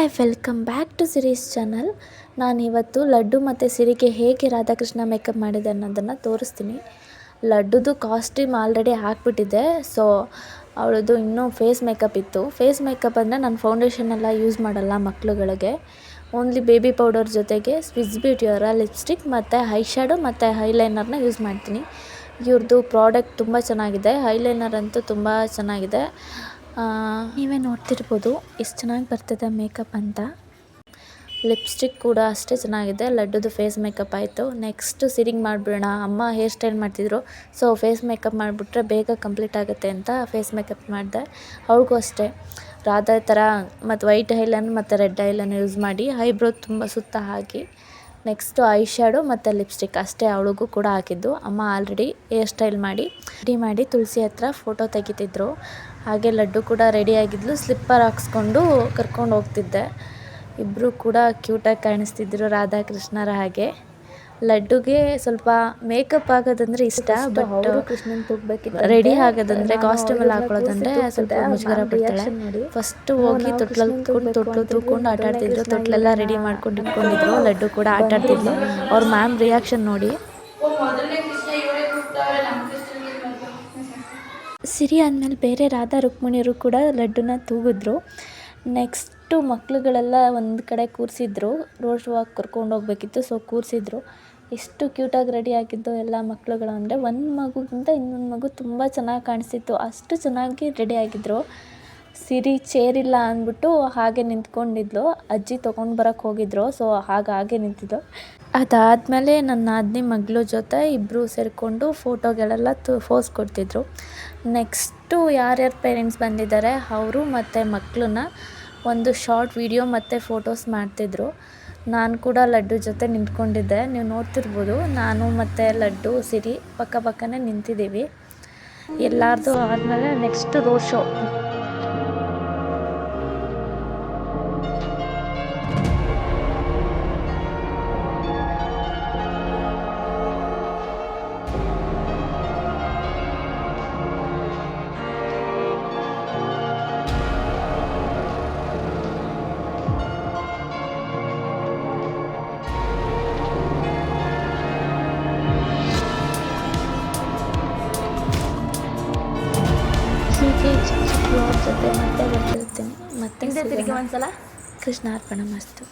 Hi, welcome back to series channel. ನಾನಿವತ್ತು ಲಡ್ಡು ಮತ್ತು ಸಿರಿಗೆ ಹೇಗೆ ರಾಧಾಕೃಷ್ಣ ಮೇಕಪ್ ಮಾಡಿದೆ ಅನ್ನೋದನ್ನು ತೋರಿಸ್ತೀನಿ. ಲಡ್ಡುದು ಕಾಸ್ಟ್ಯೂಮ್ ಆಲ್ರೆಡಿ ಹಾಕ್ಬಿಟ್ಟಿದ್ದೆ. ಸೊ ಅವಳದು ಇನ್ನೂ ಫೇಸ್ ಮೇಕಪ್ ಇತ್ತು. ಫೇಸ್ ಮೇಕಪ್ ಅಂದರೆ ನಾನು ಫೌಂಡೇಶನ್ ಎಲ್ಲ ಯೂಸ್ ಮಾಡಲ್ಲ ಮಕ್ಕಳುಗಳಿಗೆ. ಓನ್ಲಿ ಬೇಬಿ ಪೌಡರ್ ಜೊತೆಗೆ ಸ್ವಿಸ್ ಬ್ಯೂಟಿಯವರ ಲಿಪ್ಸ್ಟಿಕ್ ಮತ್ತು ಐ ಶ್ಯಾಡೋ ಮತ್ತು ಐಲೈನರ್ನ ಯೂಸ್ ಮಾಡ್ತೀನಿ. ಇವ್ರದ್ದು ಪ್ರಾಡಕ್ಟ್ ತುಂಬ ಚೆನ್ನಾಗಿದೆ. ಐಲೈನರ್ ಅಂತೂ ತುಂಬ ಚೆನ್ನಾಗಿದೆ. ನೀವೇ ನೋಡ್ತಿರ್ಬೋದು ಎಷ್ಟು ಚೆನ್ನಾಗಿ ಬರ್ತದೆ ಮೇಕಪ್ ಅಂತ. ಲಿಪ್ಸ್ಟಿಕ್ ಕೂಡ ಅಷ್ಟೇ ಚೆನ್ನಾಗಿದೆ. ಲಡ್ಡುದು ಫೇಸ್ ಮೇಕಪ್ ಆಯಿತು. ನೆಕ್ಸ್ಟು ಸಿರಿಂಗ್ ಮಾಡಿಬಿಡೋಣ. ಅಮ್ಮ ಹೇರ್ ಸ್ಟೈಲ್ ಮಾಡ್ತಿದ್ರು. ಸೊ ಫೇಸ್ ಮೇಕಪ್ ಮಾಡಿಬಿಟ್ರೆ ಬೇಗ ಕಂಪ್ಲೀಟ್ ಆಗುತ್ತೆ ಅಂತ ಫೇಸ್ ಮೇಕಪ್ ಮಾಡಿದೆ. ಅವ್ಳಿಗೂ ಅಷ್ಟೇ ರಾಧಾ ಥರ ಮತ್ತು ವೈಟ್ ಐಲೈನರ್ ಮತ್ತು ರೆಡ್ ಐಲೈನರ್ ಯೂಸ್ ಮಾಡಿ ಐಬ್ರೋ ತುಂಬ ಸುತ್ತ ಹಾಕಿ ನೆಕ್ಸ್ಟು ಐ ಶ್ಯಾಡೋ ಮತ್ತು ಲಿಪ್ಸ್ಟಿಕ್ ಅಷ್ಟೇ ಅವಳಿಗೂ ಕೂಡ ಹಾಕಿದ್ದು. ಅಮ್ಮ ಆಲ್ರೆಡಿ ಹೇರ್ ಸ್ಟೈಲ್ ಮಾಡಿ ತುಳಸಿ ಹತ್ರ ಫೋಟೋ ತೆಗಿತಿದ್ರು. ಹಾಗೆ ಲಡ್ಡು ಕೂಡ ರೆಡಿಯಾಗಿದ್ಲು. ಸ್ಲಿಪ್ಪರ್ ಹಾಕ್ಸ್ಕೊಂಡು ಕರ್ಕೊಂಡು ಹೋಗ್ತಿದ್ದೆ. ಇಬ್ಬರು ಕೂಡ ಕ್ಯೂಟಾಗಿ ಕಾಣಿಸ್ತಿದ್ರು ರಾಧಾಕೃಷ್ಣರ ಹಾಗೆ. ಲಡ್ಡುಗೆ ಸ್ವಲ್ಪ ಮೇಕಪ್ ಆಗೋದಂದರೆ ಇಷ್ಟ, ಬಟ್ ರೆಡಿ ಆಗೋದಂದರೆ ಕಾಸ್ಟ್ಯೂಮಲ್ಲಿ ಹಾಕೊಳ್ಳೋದಂದರೆ ಸ್ವಲ್ಪ ಮುಜುಗರ ಪಡ್ತಾಳೆ. ಫಸ್ಟು ಹೋಗಿ ತೊಟ್ಲು ತೂಕೊಂಡು ಆಟ ಆಡ್ತಿದ್ರು. ತೊಟ್ಲೆಲ್ಲ ರೆಡಿ ಮಾಡ್ಕೊಂಡು ಇಟ್ಕೊಂಡಿದ್ರು. ಲಡ್ಡು ಕೂಡ ಆಟ ಆಡ್ತಿದ್ಲು. ಅವ್ರ ಮ್ಯಾಮ್ ರಿಯಾಕ್ಷನ್ ನೋಡಿ. ಸಿರಿ ಆದಮೇಲೆ ಬೇರೆ ರಾಧಾ ರುಕ್ಮಿಣಿಯರು ಕೂಡ ಲಡ್ಡುನ ತೂಗಿದ್ರು. ನೆಕ್ಸ್ಟು ಮಕ್ಕಳುಗಳೆಲ್ಲ ಒಂದು ಕಡೆ ಕೂರಿಸಿದ್ರು. ರೋಡ್ ಶೋಗೆ ಕರ್ಕೊಂಡು ಹೋಗ್ಬೇಕಿತ್ತು. ಸೊ ಕೂರಿಸಿದ್ರು. ಎಷ್ಟು ಕ್ಯೂಟಾಗಿ ರೆಡಿ ಆಗಿದ್ದು ಎಲ್ಲ ಮಕ್ಕಳುಗಳು ಅಂದರೆ ಒಂದು ಮಗುಗಿಂತ ಇನ್ನೊಂದು ಮಗು ತುಂಬ ಚೆನ್ನಾಗಿ ಕಾಣಿಸ್ತಿತ್ತು. ಅಷ್ಟು ಚೆನ್ನಾಗಿ ರೆಡಿ ಆಗಿದ್ರು. ಸಿರಿ ಚೇರಿಲ್ಲ ಅಂದ್ಬಿಟ್ಟು ಹಾಗೆ ನಿಂತ್ಕೊಂಡಿದ್ಲು. ಅಜ್ಜಿ ತೊಗೊಂಡು ಬರೋಕ್ಕೆ ಹೋಗಿದ್ರು. ಸೊ ಹಾಗೆ ನಿಂತಿದ್ದು. ಅದಾದಮೇಲೆ ನನ್ನ ನಾದಿನಿ ಮಗಳ ಜೊತೆ ಇಬ್ಬರು ಸೇರಿಕೊಂಡು ಫೋಟೋಗಳೆಲ್ಲ ಫೋಸ್ ಕೊಡ್ತಿದ್ರು. ನೆಕ್ಸ್ಟು ಯಾರ್ಯಾರು ಪೇರೆಂಟ್ಸ್ ಬಂದಿದ್ದಾರೆ ಅವರು ಮತ್ತು ಮಕ್ಕಳನ್ನ ಒಂದು ಶಾರ್ಟ್ ವಿಡಿಯೋ ಮತ್ತು ಫೋಟೋಸ್ ಮಾಡ್ತಿದ್ರು. ನಾನು ಕೂಡ ಲಡ್ಡು ಜೊತೆ ನಿಂತ್ಕೊಂಡಿದ್ದೆ. ನೀವು ನೋಡ್ತಿರ್ಬೋದು, ನಾನು ಮತ್ತು ಲಡ್ಡು ಸಿರಿ ಪಕ್ಕನೇ ನಿಂತಿದ್ದೀವಿ. ಎಲ್ಲರದು ಆದಮೇಲೆ ನೆಕ್ಸ್ಟ್ ರೋಡ್ ಶೋ. ಹೀಗೆ ಚಿಕ್ಕ ಜೊತೆ ಮತ್ತೆ ಬರ್ತಿರ್ತೀನಿ. ಮತ್ತೆ ಕೃಷ್ಣಾರ್ಪಣ ಮಸ್ತು.